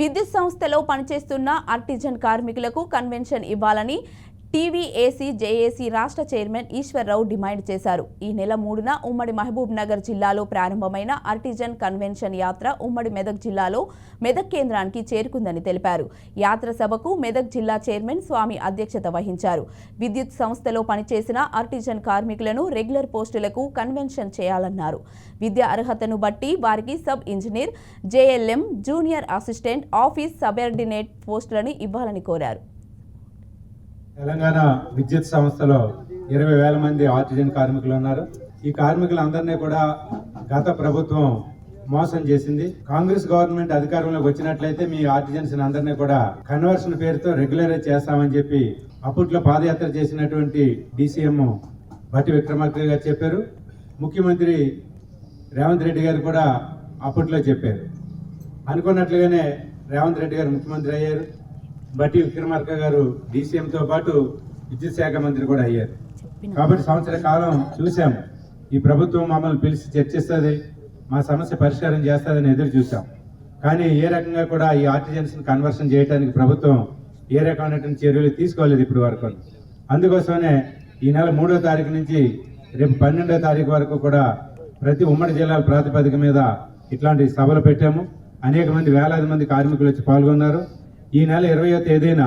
విద్యుత్ సంస్థలో పనిచేస్తున్న ఆర్టిజన్ కార్మికులకు కన్వెన్షన్ ఇవ్వాలని టీవీఏసీ జేఏసీ రాష్ట్ర చైర్మన్ ఈశ్వర్రావు డిమాండ్ చేశారు. ఈ నెల 3న ఉమ్మడి మహబూబ్ నగర్ జిల్లాలో ప్రారంభమైన ఆర్టిజన్ కన్వెన్షన్ యాత్ర ఉమ్మడి మెదక్ జిల్లాలో మెదక్ కేంద్రానికి చేరుకుందని తెలిపారు. యాత్ర సభకు మెదక్ జిల్లా చైర్మన్ స్వామి అధ్యక్షత వహించారు. విద్యుత్ సంస్థలో పనిచేసిన ఆర్టిజన్ కార్మికులను రెగ్యులర్ పోస్టులకు కన్వెన్షన్ చేయాలన్నారు. విద్యా అర్హతను బట్టి వారికి sub engineer, JLM, junior assistant, office subordinate పోస్టులను ఇవ్వాలని కోరారు. తెలంగాణ విద్యుత్ సంస్థలో 20,000 మంది ఆర్టిజన్ కార్మికులు ఉన్నారు. ఈ కార్మికులందరినీ కూడా గత ప్రభుత్వం మోసం చేసింది. కాంగ్రెస్ గవర్నమెంట్ అధికారంలోకి వచ్చినట్లయితే మీ ఆర్టిజన్స్ అందరినీ కూడా కన్వర్షన్ పేరుతో రెగ్యులరైజ్ చేస్తామని చెప్పి అప్పట్లో పాదయాత్ర చేసినటువంటి డీసీఎం భట్టి విక్రమార్క గారు చెప్పారు. ముఖ్యమంత్రి రేవంత్ రెడ్డి గారు కూడా అప్పట్లో చెప్పారు. అనుకున్నట్లుగానే రేవంత్ రెడ్డి గారు ముఖ్యమంత్రి అయ్యారు. భట్టి విక్రమార్క గారు డీసీఎంతో పాటు విద్యుత్ శాఖ మంత్రి కూడా అయ్యారు. కాబట్టి సంవత్సర కాలం చూసాం. ఈ ప్రభుత్వం మమ్మల్ని పిలిచి చర్చిస్తుంది, మా సమస్య పరిష్కారం చేస్తుందని ఎదురు చూసాం. కానీ ఏ రకంగా కూడా ఈ ఆర్టిజన్స్ కన్వర్షన్ చేయడానికి ప్రభుత్వం ఏ రకమైనటువంటి చర్యలు తీసుకోలేదు ఇప్పటి వరకు. అందుకోసమే ఈ నెల 3వ తారీఖు నుంచి రేపు 12వ తారీఖు వరకు కూడా ప్రతి ఉమ్మడి జిల్లాల ప్రాతిపదిక మీద ఇట్లాంటి సభలు పెట్టాము. అనేక మంది, వేలాది మంది కార్మికులు వచ్చి పాల్గొన్నారు. ఈ నెల 20వ తేదీన